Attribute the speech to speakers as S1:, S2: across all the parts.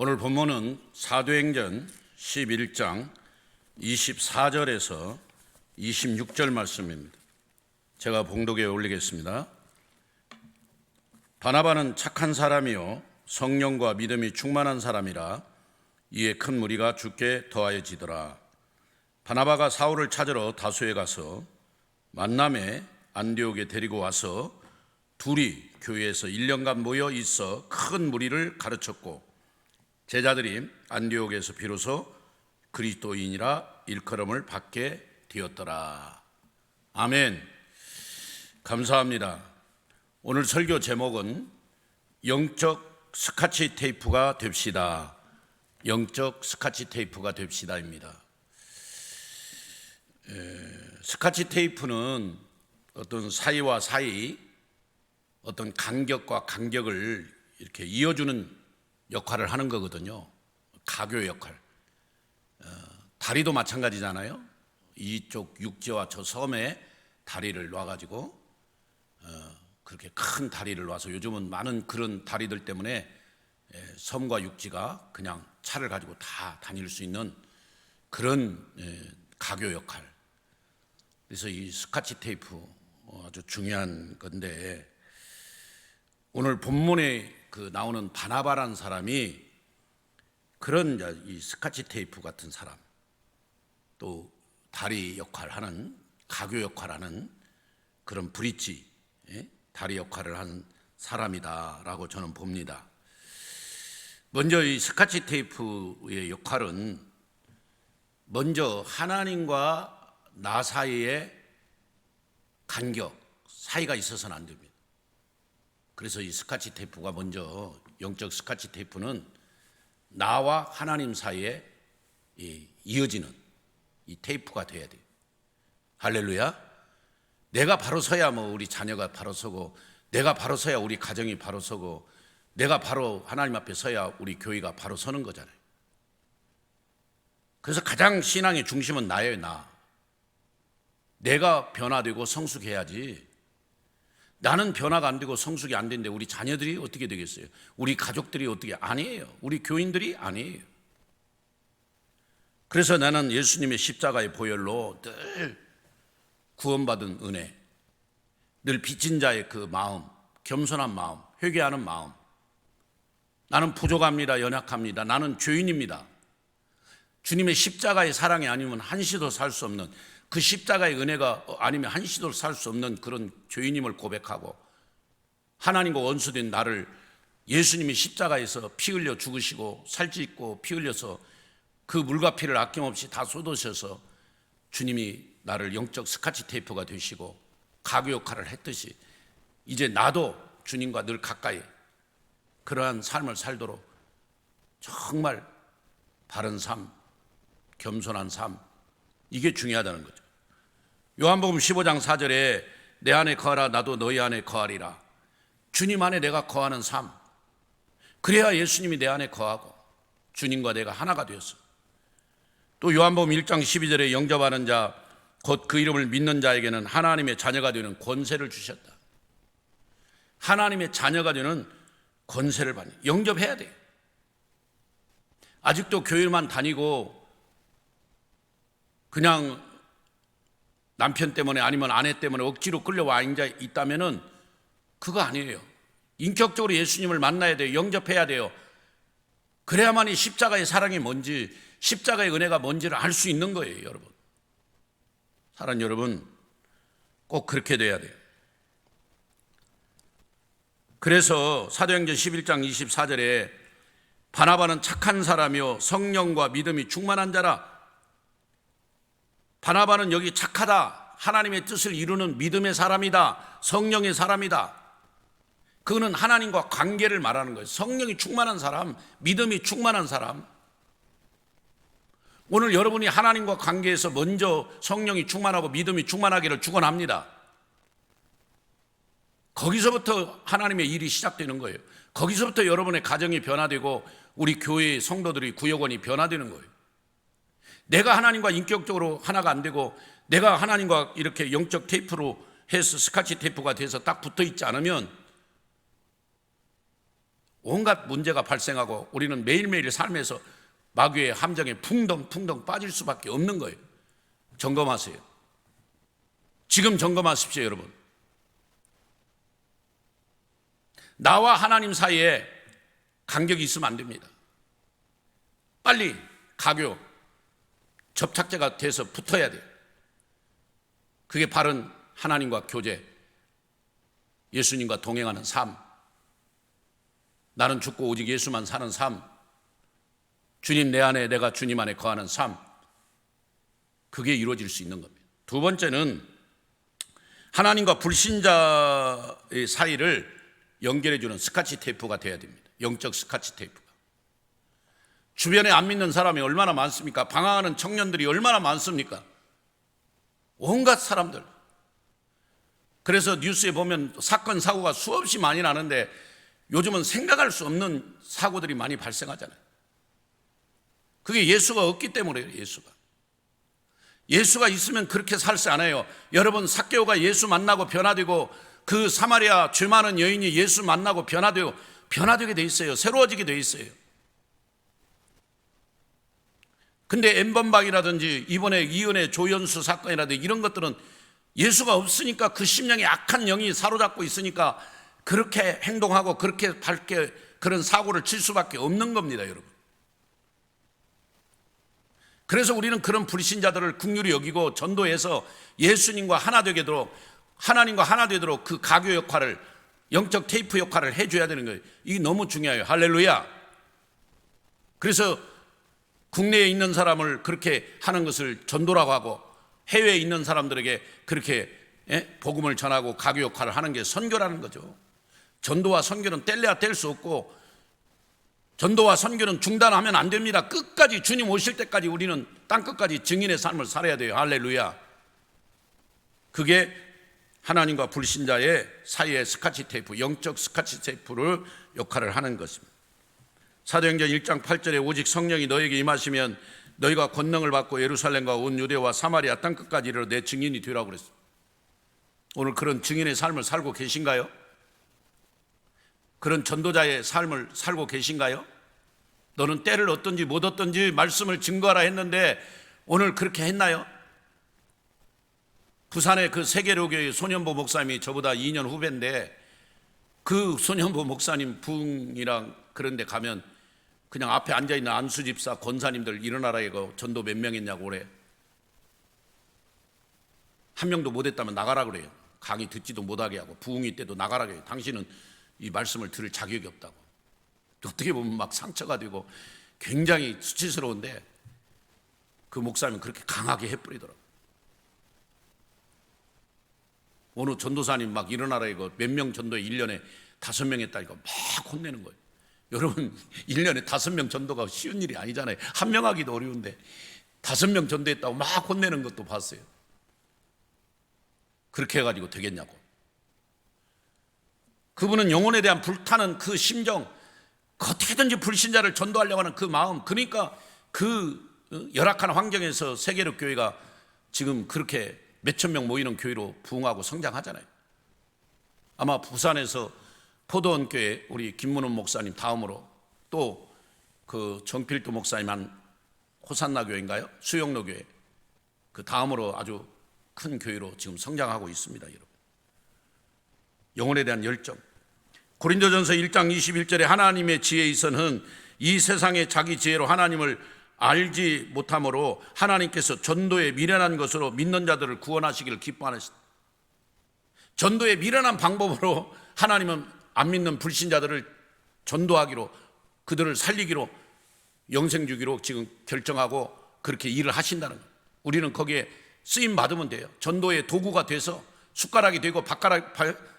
S1: 오늘 본문은 사도행전 11장 24절에서 26절 말씀입니다. 제가 봉독에 올리겠습니다. 바나바는 착한 사람이요 성령과 믿음이 충만한 사람이라 이에 큰 무리가 주께 더하여지더라. 바나바가 사울을 찾으러 다소에 가서 만남에 안디옥에 데리고 와서 둘이 교회에서 1년간 모여 있어 큰 무리를 가르쳤고 제자들이 안디옥에서 비로소 그리스도인이라 일컬음을 받게 되었더라. 아멘. 감사합니다. 오늘 설교 제목은 영적 스카치 테이프가 됩시다. 영적 스카치 테이프가 됩시다입니다. 스카치 테이프는 어떤 사이와 사이, 어떤 간격과 간격을 이렇게 이어주는 역할을 하는 거거든요. 가교 역할. 다리도 마찬가지잖아요. 이쪽 육지와 저 섬에 다리를 놔가지고 그렇게 큰 다리를 놔서 요즘은 많은 그런 다리들 때문에 섬과 육지가 그냥 차를 가지고 다 다닐 수 있는 그런 가교 역할. 그래서 이 스카치 테이프 아주 중요한 건데, 오늘 본문에 나오는 바나바라는 사람이 그런 이 스카치 테이프 같은 사람, 또 다리 역할하는, 가교 역할하는 그런 브릿지, 다리 역할을 하는 사람이다라고 저는 봅니다. 먼저 이 스카치 테이프의 역할은 먼저 하나님과 나 사이에 간격, 사이가 있어서는 안 됩니다. 그래서 이 스카치 테이프가 먼저, 영적 스카치 테이프는 나와 하나님 사이에 이어지는 이 테이프가 돼야 돼요. 할렐루야. 내가 바로 서야 우리 자녀가 바로 서고, 내가 바로 서야 우리 가정이 바로 서고, 내가 바로 하나님 앞에 서야 우리 교회가 바로 서는 거잖아요. 그래서 가장 신앙의 중심은 나예요. 내가 변화되고 성숙해야지. 나는 변화가 안 되고 성숙이 안 되는데 우리 자녀들이 어떻게 되겠어요? 우리 가족들이 어떻게? 아니에요. 우리 교인들이 아니에요. 그래서 나는 예수님의 십자가의 보혈로 늘 구원받은 은혜, 늘 빚진 자의 그 마음, 겸손한 마음, 회개하는 마음, 나는 부족합니다. 연약합니다. 나는 죄인입니다. 주님의 십자가의 사랑이 아니면 한시도 살 수 없는, 그 십자가의 은혜가 아니면 한시도 살 수 없는 그런 죄인임을 고백하고, 하나님과 원수된 나를 예수님이 십자가에서 피 흘려 죽으시고 살찌고 피 흘려서 그 물과 피를 아낌없이 다 쏟으셔서 주님이 나를 영적 스카치 테이프가 되시고 가교 역할을 했듯이, 이제 나도 주님과 늘 가까이 그러한 삶을 살도록 정말 바른 삶, 겸손한 삶, 이게 중요하다는 거죠. 요한복음 15장 4절에 내 안에 거하라 나도 너희 안에 거하리라. 주님 안에 내가 거하는 삶, 그래야 예수님이 내 안에 거하고 주님과 내가 하나가 되었어. 또 요한복음 1장 12절에 영접하는 자 곧 그 이름을 믿는 자에게는 하나님의 자녀가 되는 권세를 주셨다. 하나님의 자녀가 되는 권세를 받는, 영접해야 돼요. 아직도 교회만 다니고 그냥 남편 때문에 아니면 아내 때문에 억지로 끌려와 있다면은 그거 아니에요. 인격적으로 예수님을 만나야 돼요. 영접해야 돼요. 그래야만이 십자가의 사랑이 뭔지, 십자가의 은혜가 뭔지를 알 수 있는 거예요, 여러분. 사랑하는 여러분, 꼭 그렇게 돼야 돼요. 그래서 사도행전 11장 24절에 바나바는 착한 사람이요 성령과 믿음이 충만한 자라. 바나바는 여기 착하다, 하나님의 뜻을 이루는 믿음의 사람이다, 성령의 사람이다. 그거는 하나님과 관계를 말하는 거예요. 성령이 충만한 사람, 믿음이 충만한 사람. 오늘 여러분이 하나님과 관계에서 먼저 성령이 충만하고 믿음이 충만하기를 축원합니다. 거기서부터 하나님의 일이 시작되는 거예요. 거기서부터 여러분의 가정이 변화되고 우리 교회의 성도들이, 구역원이 변화되는 거예요. 내가 하나님과 인격적으로 하나가 안 되고 내가 하나님과 이렇게 영적 테이프로 해서 스카치 테이프가 돼서 딱 붙어 있지 않으면 온갖 문제가 발생하고 우리는 매일매일 삶에서 마귀의 함정에 풍덩풍덩 빠질 수밖에 없는 거예요. 점검하세요. 지금 점검하십시오, 여러분. 나와 하나님 사이에 간격이 있으면 안 됩니다. 빨리 가교, 접착제가 돼서 붙어야 돼요. 그게 바른 하나님과 교제, 예수님과 동행하는 삶, 나는 죽고 오직 예수만 사는 삶, 주님 내 안에 내가 주님 안에 거하는 삶, 그게 이루어질 수 있는 겁니다. 두 번째는 하나님과 불신자의 사이를 연결해주는 스카치 테이프가 돼야 됩니다. 영적 스카치 테이프가. 주변에 안 믿는 사람이 얼마나 많습니까? 방황하는 청년들이 얼마나 많습니까? 온갖 사람들. 그래서 뉴스에 보면 사건 사고가 수없이 많이 나는데 요즘은 생각할 수 없는 사고들이 많이 발생하잖아요. 그게 예수가 없기 때문에요. 예수가 있으면 그렇게 살지 않아요. 여러분, 삭개오가 예수 만나고 변화되고 그 사마리아 죄 많은 여인이 예수 만나고 변화되게 돼 있어요. 새로워지게 돼 있어요. 근데 엠번박이라든지 이번에 이은혜 조연수 사건이라든지 이런 것들은 예수가 없으니까 그 심령에 악한 영이 사로잡고 있으니까 그렇게 행동하고 그렇게 밝게 그런 사고를 칠 수밖에 없는 겁니다, 여러분. 그래서 우리는 그런 불신자들을 긍휼히 여기고 전도해서 예수님과 하나 되도록, 하나님과 하나 되도록 그 가교 역할을, 영적 테이프 역할을 해줘야 되는 거예요. 이게 너무 중요해요. 할렐루야. 그래서 국내에 있는 사람을 그렇게 하는 것을 전도라고 하고 해외에 있는 사람들에게 그렇게 복음을 전하고 가교 역할을 하는 게 선교라는 거죠. 전도와 선교는 뗄래야 뗄 수 없고 전도와 선교는 중단하면 안 됩니다. 끝까지 주님 오실 때까지 우리는 땅끝까지 증인의 삶을 살아야 돼요. 할렐루야. 그게 하나님과 불신자의 사이의 스카치 테이프, 영적 스카치 테이프를 역할을 하는 것입니다. 사도행전 1장 8절에 오직 성령이 너에게 임하시면 너희가 권능을 받고 예루살렘과 온 유대와 사마리아 땅끝까지 이르러 내 증인이 되라고 그랬어요. 오늘 그런 증인의 삶을 살고 계신가요? 그런 전도자의 삶을 살고 계신가요? 너는 때를 얻든지 못 얻든지 말씀을 증거하라 했는데 오늘 그렇게 했나요? 부산의 그 세계로교회 손현보 목사님이 저보다 2년 후배인데 그 손현보 목사님 부흥이랑 그런 데 가면 그냥 앞에 앉아있는 안수집사 권사님들 일어나라 이거 전도 몇 명 했냐고 그래. 한 명도 못 했다면 나가라 그래요. 강의 듣지도 못하게 하고 부흥회 때도 나가라 그래요. 당신은 이 말씀을 들을 자격이 없다고. 어떻게 보면 막 상처가 되고 굉장히 수치스러운데 그 목사님은 그렇게 강하게 해버리더라고요. 어느 전도사님 막 일어나라 이거 몇 명 전도에 1년에 5명 했다 이거 막 혼내는 거예요. 여러분 1년에 5명 전도가 쉬운 일이 아니잖아요. 한 명 하기도 어려운데 5명 전도했다고 막 혼내는 것도 봤어요. 그렇게 해가지고 되겠냐고. 그분은 영혼에 대한 불타는 그 심정, 어떻게든지 불신자를 전도하려고 하는 그 마음, 그러니까 그 열악한 환경에서 세계로 교회가 지금 그렇게 몇천 명 모이는 교회로 부흥하고 성장하잖아요. 아마 부산에서 포도원 교회 우리 김문훈 목사님 다음으로 또 그 정필도 목사님 한 호산나 교회인가요? 수영로 교회 그 다음으로 아주 큰 교회로 지금 성장하고 있습니다, 여러분. 영혼에 대한 열정. 고린도전서 1장 21절에 하나님의 지혜에 있어서는 이 세상의 자기 지혜로 하나님을 알지 못함으로 하나님께서 전도에 미련한 것으로 믿는 자들을 구원하시기를 기뻐하시다. 전도에 미련한 방법으로 하나님은 안 믿는 불신자들을 전도하기로, 그들을 살리기로, 영생 주기로 지금 결정하고 그렇게 일을 하신다는 거예요. 우리는 거기에 쓰임 받으면 돼요. 전도의 도구가 돼서 숟가락이 되고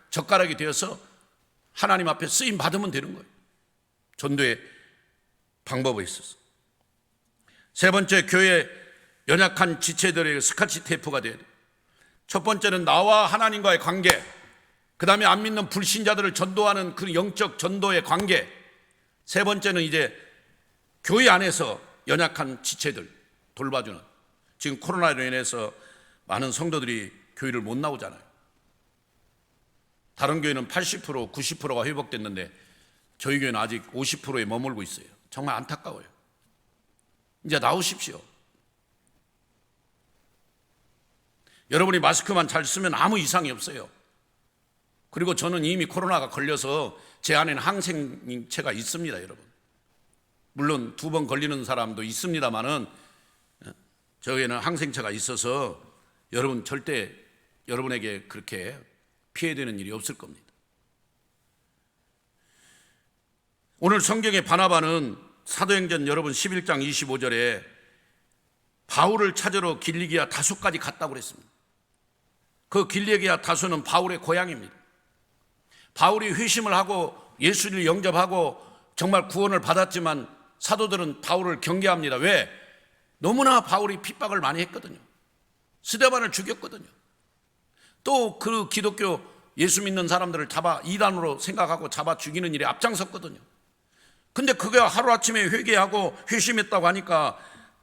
S1: 젓가락이 되어서 하나님 앞에 쓰임 받으면 되는 거예요. 전도의 방법에 있어서. 세 번째, 교회 연약한 지체들의 스카치 테이프가 돼야 돼요. 첫 번째는 나와 하나님과의 관계, 그 다음에 안 믿는 불신자들을 전도하는 그 영적 전도의 관계, 세 번째는 이제 교회 안에서 연약한 지체들 돌봐주는. 지금 코로나로 인해서 많은 성도들이 교회를 못 나오잖아요. 다른 교회는 80%, 90%가 회복됐는데 저희 교회는 아직 50%에 머물고 있어요. 정말 안타까워요. 이제 나오십시오. 여러분이 마스크만 잘 쓰면 아무 이상이 없어요. 그리고 저는 이미 코로나가 걸려서 제 안에는 항생체가 있습니다, 여러분. 물론 2번 걸리는 사람도 있습니다만은 저에게는 항생체가 있어서 여러분 절대 여러분에게 그렇게 피해되는 일이 없을 겁니다. 오늘 성경의 바나바는 사도행전 여러분 11장 25절에 바울을 찾으러 길리기아 다소까지 갔다고 그랬습니다. 그 길리기아 다소는 바울의 고향입니다. 바울이 회심을 하고 예수를 영접하고 정말 구원을 받았지만 사도들은 바울을 경계합니다. 왜? 너무나 바울이 핍박을 많이 했거든요. 스데반을 죽였거든요. 또 그 기독교 예수 믿는 사람들을 잡아 이단으로 생각하고 잡아 죽이는 일에 앞장섰거든요. 근데 그게 하루아침에 회개하고 회심했다고 하니까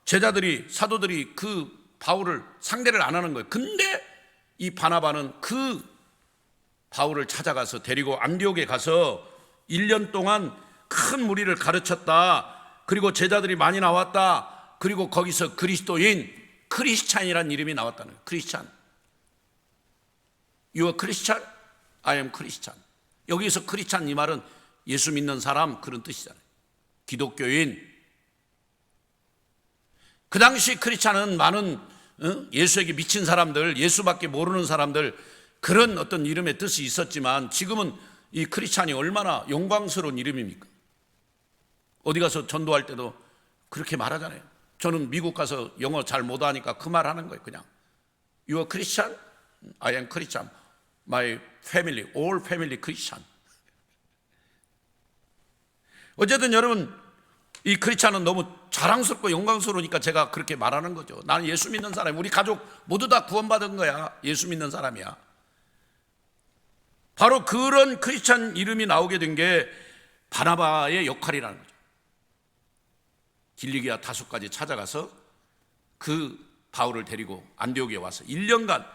S1: 제자들이, 사도들이 그 바울을 상대를 안 하는 거예요. 근데 이 바나바는 그 바울을 찾아가서 데리고 안디옥에 가서 1년 동안 큰 무리를 가르쳤다. 그리고 제자들이 많이 나왔다. 그리고 거기서 그리스도인, 크리스찬이라는 이름이 나왔다는 거예요. 크리스찬. You are Christian? I am Christian. 여기서 크리스찬 이 말은 예수 믿는 사람 그런 뜻이잖아요. 기독교인. 그 당시 크리스찬은 많은 예수에게 미친 사람들, 예수밖에 모르는 사람들, 그런 어떤 이름의 뜻이 있었지만 지금은 이 크리스찬이 얼마나 영광스러운 이름입니까? 어디 가서 전도할 때도 그렇게 말하잖아요. 저는 미국 가서 영어 잘 못하니까 그 말 하는 거예요. 그냥 You are Christian? I am Christian. My family, all family Christian. 어쨌든 여러분, 이 크리스찬은 너무 자랑스럽고 영광스러우니까 제가 그렇게 말하는 거죠. 나는 예수 믿는 사람이야. 우리 가족 모두 다 구원받은 거야. 예수 믿는 사람이야. 바로 그런 크리스찬 이름이 나오게 된 게 바나바의 역할이라는 거죠. 길리기아 다소까지 찾아가서 그 바울을 데리고 안디옥에 와서 1년간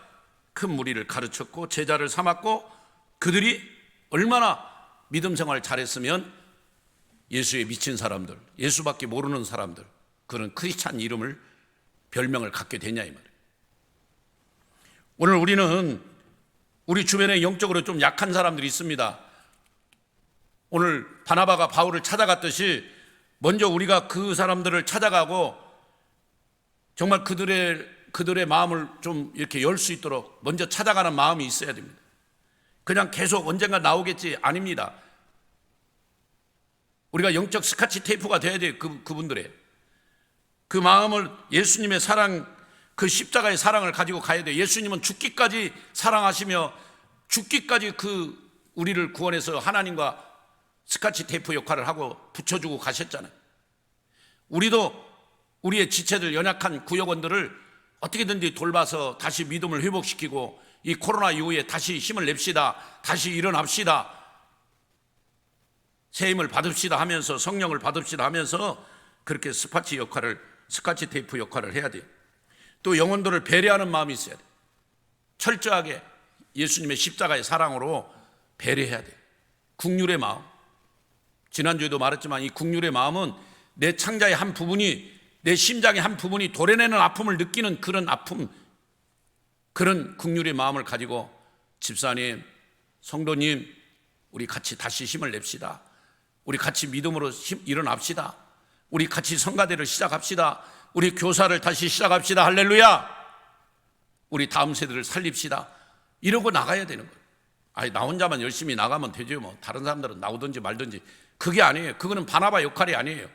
S1: 큰 무리를 가르쳤고 제자를 삼았고, 그들이 얼마나 믿음 생활을 잘했으면 예수에 미친 사람들, 예수밖에 모르는 사람들, 그런 크리스찬 이름을, 별명을 갖게 되냐 이 말이에요. 오늘 우리는 우리 주변에 영적으로 좀 약한 사람들이 있습니다. 오늘 바나바가 바울을 찾아갔듯이 먼저 우리가 그 사람들을 찾아가고 정말 그들의 마음을 좀 이렇게 열 수 있도록 먼저 찾아가는 마음이 있어야 됩니다. 그냥 계속 언젠가 나오겠지, 아닙니다. 우리가 영적 스카치 테이프가 돼야 돼요. 그분들의 그 마음을, 예수님의 사랑, 그 십자가의 사랑을 가지고 가야 돼요. 예수님은 죽기까지 사랑하시며 죽기까지 우리를 구원해서 하나님과 스카치 테이프 역할을 하고 붙여주고 가셨잖아요. 우리도 우리의 지체들, 연약한 구역원들을 어떻게든지 돌봐서 다시 믿음을 회복시키고 이 코로나 이후에 다시 힘을 냅시다, 다시 일어납시다, 새 힘을 받읍시다 하면서, 성령을 받읍시다 하면서 그렇게 스카치 테이프 역할을 해야 돼요. 또 영혼들을 배려하는 마음이 있어야 돼요. 철저하게 예수님의 십자가의 사랑으로 배려해야 돼요. 국률의 마음. 지난주에도 말했지만 이 국률의 마음은 내 창자의 한 부분이, 내 심장의 한 부분이 도려내는 아픔을 느끼는 그런 아픔, 그런 국률의 마음을 가지고 집사님, 성도님, 우리 같이 다시 힘을 냅시다. 우리 같이 믿음으로 일어납시다. 우리 같이 성가대를 시작합시다. 우리 교사를 다시 시작합시다. 할렐루야. 우리 다음 세대를 살립시다. 이러고 나가야 되는 거예요. 아니, 나 혼자만 열심히 나가면 되죠. 뭐 다른 사람들은 나오든지 말든지. 그게 아니에요. 그거는 바나바 역할이 아니에요.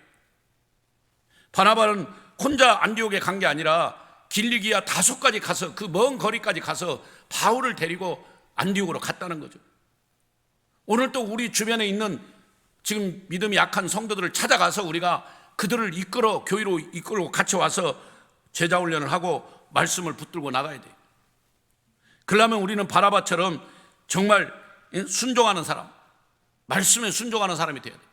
S1: 바나바는 혼자 안디옥에 간 게 아니라 길리기아 다소까지 가서, 그 먼 거리까지 가서 바울을 데리고 안디옥으로 갔다는 거죠. 오늘 또 우리 주변에 있는 지금 믿음이 약한 성도들을 찾아가서 우리가 그들을 교회로 이끌고 같이 와서 제자 훈련을 하고 말씀을 붙들고 나가야 돼요. 그러려면 우리는 바나바처럼 정말 순종하는 사람, 말씀에 순종하는 사람이 돼야 돼요.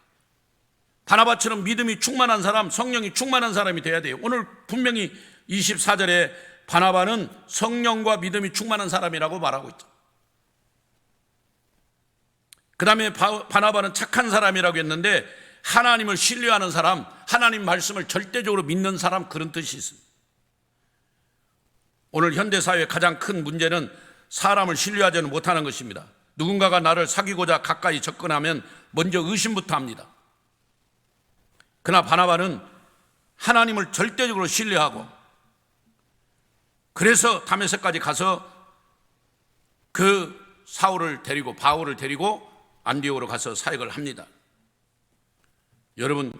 S1: 바나바처럼 믿음이 충만한 사람, 성령이 충만한 사람이 돼야 돼요. 오늘 분명히 24절에 바나바는 성령과 믿음이 충만한 사람이라고 말하고 있죠. 그 다음에 바나바는 착한 사람이라고 했는데 하나님을 신뢰하는 사람, 하나님 말씀을 절대적으로 믿는 사람, 그런 뜻이 있습니다. 오늘 현대사회의 가장 큰 문제는 사람을 신뢰하지는 못하는 것입니다. 누군가가 나를 사귀고자 가까이 접근하면 먼저 의심부터 합니다. 그러나 바나바는 하나님을 절대적으로 신뢰하고, 그래서 다메섹까지 가서 그 바울을 데리고 안디옥으로 가서 사역을 합니다. 여러분,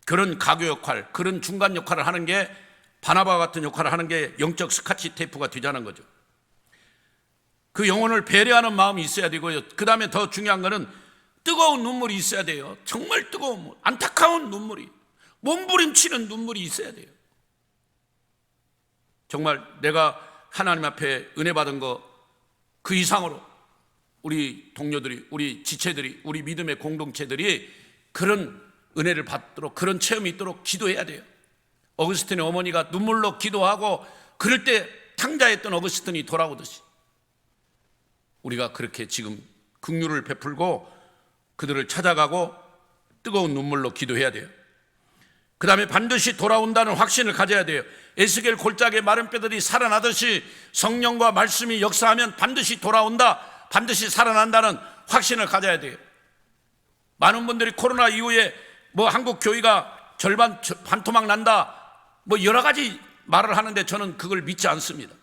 S1: 그런 가교 역할, 그런 중간 역할을 하는 게, 바나바 같은 역할을 하는 게 영적 스카치 테이프가 되자는 거죠. 그 영혼을 배려하는 마음이 있어야 되고요. 그 다음에 더 중요한 거는 뜨거운 눈물이 있어야 돼요. 정말 뜨거운, 안타까운 눈물이, 몸부림치는 눈물이 있어야 돼요. 정말 내가 하나님 앞에 은혜 받은 거 그 이상으로 우리 동료들이, 우리 지체들이, 우리 믿음의 공동체들이 그런 은혜를 받도록, 그런 체험이 있도록 기도해야 돼요. 어거스틴의 어머니가 눈물로 기도하고 그럴 때 탕자했던 어거스틴이 돌아오듯이 우리가 그렇게 지금 긍휼을 베풀고 그들을 찾아가고 뜨거운 눈물로 기도해야 돼요. 그 다음에 반드시 돌아온다는 확신을 가져야 돼요. 에스겔 골짜기의 마른 뼈들이 살아나듯이 성령과 말씀이 역사하면 반드시 돌아온다, 반드시 살아난다는 확신을 가져야 돼요. 많은 분들이 코로나 이후에 한국 교회가 반토막 난다, 여러 가지 말을 하는데 저는 그걸 믿지 않습니다.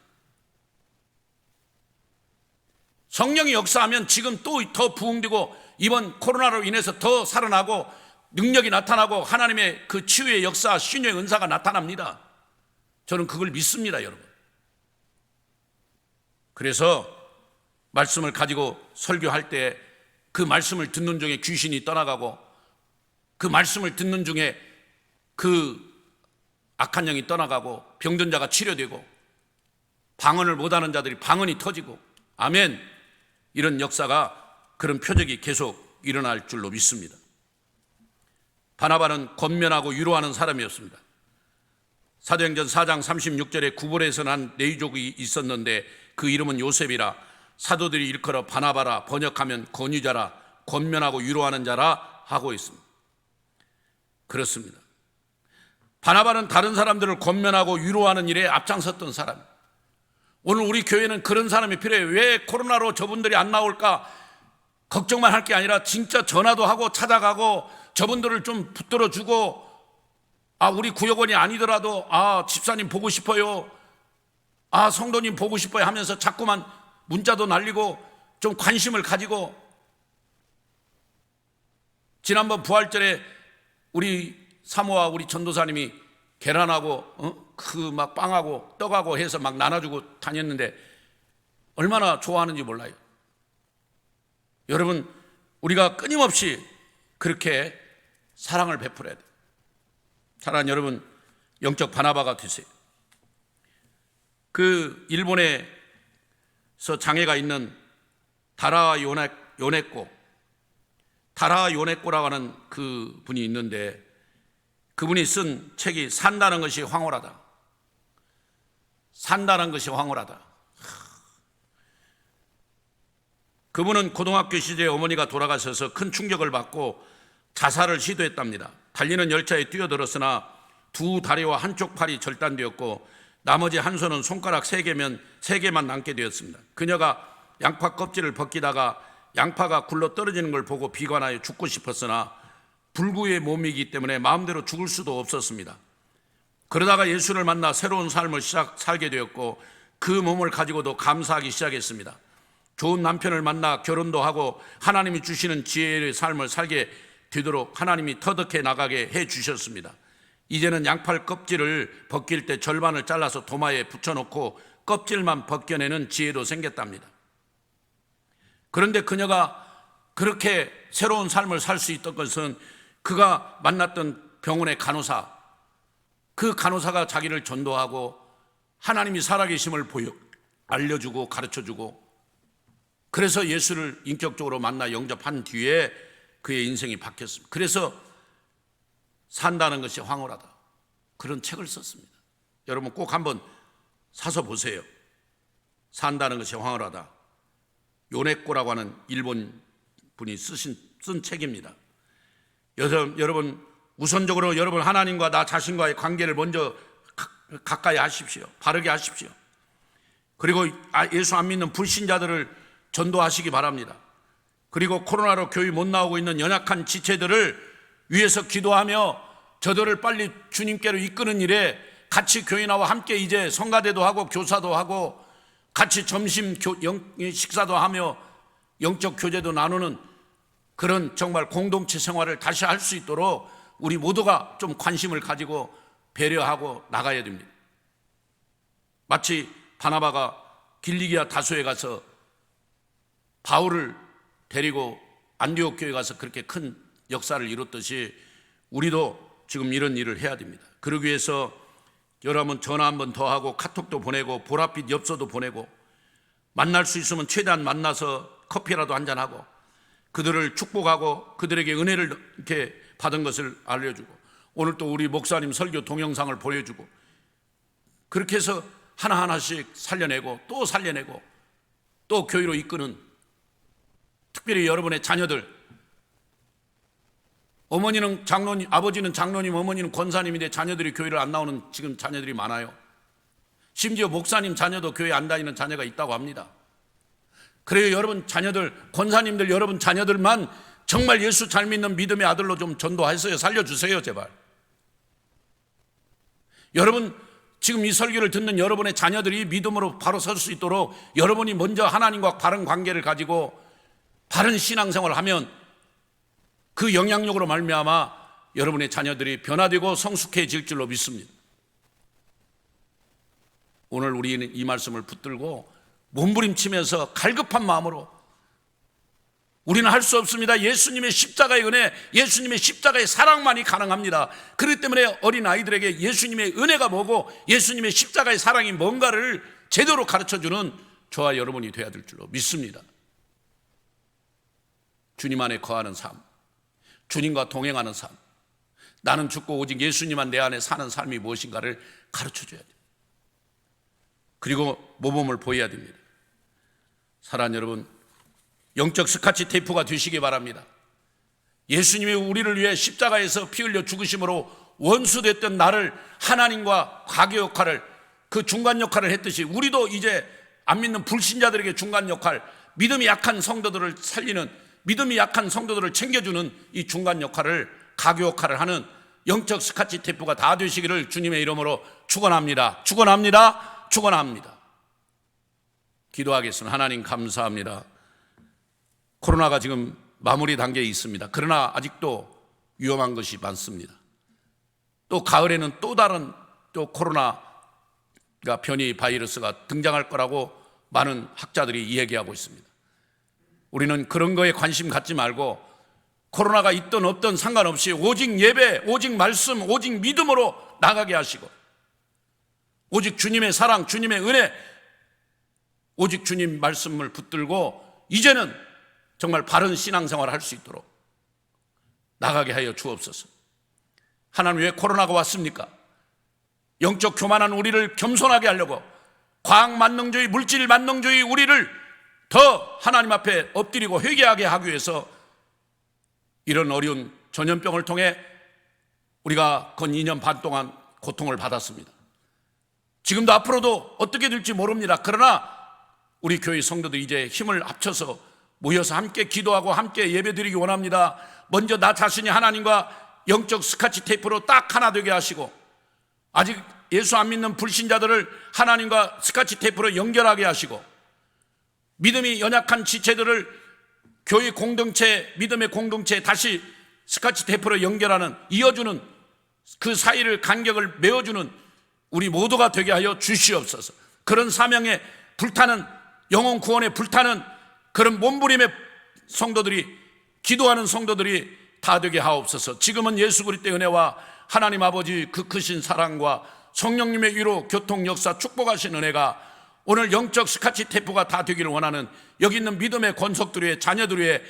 S1: 성령이 역사하면 지금 또 더 부흥되고 이번 코로나로 인해서 더 살아나고 능력이 나타나고 하나님의 그 치유의 역사, 신유의 은사가 나타납니다. 저는 그걸 믿습니다, 여러분. 그래서 말씀을 가지고 설교할 때 그 말씀을 듣는 중에 귀신이 떠나가고, 그 말씀을 듣는 중에 그 악한 영이 떠나가고, 병든 자가 치료되고, 방언을 못하는 자들이 방언이 터지고, 아멘, 이런 역사가, 그런 표적이 계속 일어날 줄로 믿습니다. 바나바는 권면하고 위로하는 사람이었습니다. 사도행전 4장 36절에 구볼에서 난 내유족이 있었는데 그 이름은 요셉이라, 사도들이 일컬어 바나바라, 번역하면 권유자라, 권면하고 위로하는 자라 하고 있습니다. 그렇습니다. 바나바는 다른 사람들을 권면하고 위로하는 일에 앞장섰던 사람. 오늘 우리 교회는 그런 사람이 필요해요. 왜 코로나로 저분들이 안 나올까 걱정만 할 게 아니라 진짜 전화도 하고 찾아가고 저분들을 좀 붙들어주고, 우리 구역원이 아니더라도 집사님 보고 싶어요, 성도님 보고 싶어요 하면서 자꾸만 문자도 날리고 좀 관심을 가지고. 지난번 부활절에 우리 사모와 우리 전도사님이 계란하고 그 빵하고 떡하고 해서 나눠주고 다녔는데 얼마나 좋아하는지 몰라요. 여러분, 우리가 끊임없이 그렇게 사랑을 베풀어야 돼요. 사랑하는 여러분, 영적 바나바가 되세요. 그 일본에서 장애가 있는 다라 요네꼬라고 하는 그 분이 있는데, 그분이 쓴 책이 산다는 것이 황홀하다. 산다는 것이 황홀하다. 그분은 고등학교 시절에 어머니가 돌아가셔서 큰 충격을 받고 자살을 시도했답니다. 달리는 열차에 뛰어들었으나 두 다리와 한쪽 팔이 절단되었고 나머지 한 손은 손가락 3개만 남게 되었습니다. 그녀가 양파 껍질을 벗기다가 양파가 굴러 떨어지는 걸 보고 비관하여 죽고 싶었으나 불구의 몸이기 때문에 마음대로 죽을 수도 없었습니다. 그러다가 예수를 만나 새로운 삶을 살게 되었고 그 몸을 가지고도 감사하기 시작했습니다. 좋은 남편을 만나 결혼도 하고 하나님이 주시는 지혜의 삶을 살게 되도록 하나님이 터득해 나가게 해 주셨습니다. 이제는 양팔 껍질을 벗길 때 절반을 잘라서 도마에 붙여놓고 껍질만 벗겨내는 지혜도 생겼답니다. 그런데 그녀가 그렇게 새로운 삶을 살 수 있던 것은 그가 만났던 병원의 간호사, 그 간호사가 자기를 전도하고 하나님이 살아계심을 알려주고 가르쳐주고, 그래서 예수를 인격적으로 만나 영접한 뒤에 그의 인생이 바뀌었습니다. 그래서 산다는 것이 황홀하다, 그런 책을 썼습니다. 여러분 꼭 한번 사서 보세요. 산다는 것이 황홀하다. 요네코라고 하는 일본 분이 쓴 책입니다. 여러분 우선적으로 여러분 하나님과 나 자신과의 관계를 먼저 가까이 하십시오. 바르게 하십시오. 그리고 예수 안 믿는 불신자들을 전도하시기 바랍니다. 그리고 코로나로 교회 못 나오고 있는 연약한 지체들을 위해서 기도하며 저들을 빨리 주님께로 이끄는 일에 같이 교회 나와 함께 이제 성가대도 하고 교사도 하고 같이 점심 식사도 하며 영적 교제도 나누는 그런 정말 공동체 생활을 다시 할 수 있도록 우리 모두가 좀 관심을 가지고 배려하고 나가야 됩니다. 마치 바나바가 길리기아 다소에 가서 바울을 데리고 안디옥 교회에 가서 그렇게 큰 역사를 이뤘듯이 우리도 지금 이런 일을 해야 됩니다. 그러기 위해서 여러분 전화 한 번 더 하고 카톡도 보내고 보랏빛 엽서도 보내고 만날 수 있으면 최대한 만나서 커피라도 한잔하고 그들을 축복하고 그들에게 은혜를 이렇게 받은 것을 알려주고 오늘 또 우리 목사님 설교 동영상을 보여주고 그렇게 해서 하나하나씩 살려내고 또 살려내고 또 교회로 이끄는 특별히 여러분의 자녀들, 어머니는 장로님, 아버지는 장로님, 어머니는 권사님인데 자녀들이 교회를 안 나오는 지금 자녀들이 많아요. 심지어 목사님 자녀도 교회 안 다니는 자녀가 있다고 합니다. 그래요, 여러분 자녀들, 권사님들 여러분 자녀들만 정말 예수 잘 믿는 믿음의 아들로 좀 전도하세요. 살려주세요, 제발. 여러분 지금 이 설교를 듣는 여러분의 자녀들이 믿음으로 바로 설 수 있도록 여러분이 먼저 하나님과 바른 관계를 가지고 바른 신앙생활을 하면 그 영향력으로 말미암아 여러분의 자녀들이 변화되고 성숙해질 줄로 믿습니다. 오늘 우리는 이 말씀을 붙들고 몸부림치면서 갈급한 마음으로 우리는 할 수 없습니다. 예수님의 십자가의 은혜, 예수님의 십자가의 사랑만이 가능합니다. 그렇기 때문에 어린 아이들에게 예수님의 은혜가 뭐고 예수님의 십자가의 사랑이 뭔가를 제대로 가르쳐주는 저와 여러분이 되어야 될 줄로 믿습니다. 주님 안에 거하는 삶, 주님과 동행하는 삶, 나는 죽고 오직 예수님만 내 안에 사는 삶이 무엇인가를 가르쳐줘야 돼요. 그리고 모범을 보여야 됩니다. 사랑하는 여러분, 영적 스카치 테이프가 되시기 바랍니다. 예수님이 우리를 위해 십자가에서 피 흘려 죽으심으로 원수됐던 나를 하나님과 가교 역할을, 그 중간 역할을 했듯이 우리도 이제 안 믿는 불신자들에게 중간 역할, 믿음이 약한 성도들을 살리는, 믿음이 약한 성도들을 챙겨주는 이 중간 역할을, 가교 역할을 하는 영적 스카치 테이프가 다 되시기를 주님의 이름으로 축원합니다. 축원합니다. 축원합니다. 기도하겠습니다. 하나님 감사합니다. 코로나가 지금 마무리 단계에 있습니다. 그러나 아직도 위험한 것이 많습니다. 또 가을에는 또 다른 또 코로나가 변이 바이러스가 등장할 거라고 많은 학자들이 이야기하고 있습니다. 우리는 그런 거에 관심 갖지 말고 코로나가 있든 없든 상관없이 오직 예배, 오직 말씀, 오직 믿음으로 나가게 하시고 오직 주님의 사랑, 주님의 은혜, 오직 주님 말씀을 붙들고 이제는 정말 바른 신앙생활을 할 수 있도록 나가게 하여 주옵소서. 하나님, 왜 코로나가 왔습니까? 영적 교만한 우리를 겸손하게 하려고, 과학 만능주의, 물질 만능주의 우리를 더 하나님 앞에 엎드리고 회개하게 하기 위해서 이런 어려운 전염병을 통해 우리가 건 2년 반 동안 고통을 받았습니다. 지금도 앞으로도 어떻게 될지 모릅니다. 그러나 우리 교회 성도들 이제 힘을 합쳐서 모여서 함께 기도하고 함께 예배드리기 원합니다. 먼저 나 자신이 하나님과 영적 스카치 테이프로 딱 하나 되게 하시고, 아직 예수 안 믿는 불신자들을 하나님과 스카치 테이프로 연결하게 하시고, 믿음이 연약한 지체들을 교회 공동체, 믿음의 공동체에 다시 스카치 테이프로 연결하는, 이어주는, 그 사이를 간격을 메워주는 우리 모두가 되게 하여 주시옵소서. 그런 사명에 불타는, 영혼 구원에 불타는 그런 몸부림의 성도들이, 기도하는 성도들이 다 되게 하옵소서. 지금은 예수 그리스도의 은혜와 하나님 아버지 그 크신 사랑과 성령님의 위로, 교통, 역사, 축복하신 은혜가 오늘 영적 스카치 테이프가 다 되기를 원하는 여기 있는 믿음의 권속들 위에, 자녀들 위에,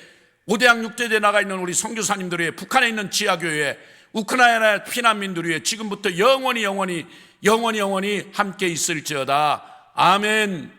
S1: 5대학 6대에 나가 있는 우리 선교사님들 위에, 북한에 있는 지하교회, 우크라이나 피난민들 위에 지금부터 영원히 함께 있을지어다. 아멘.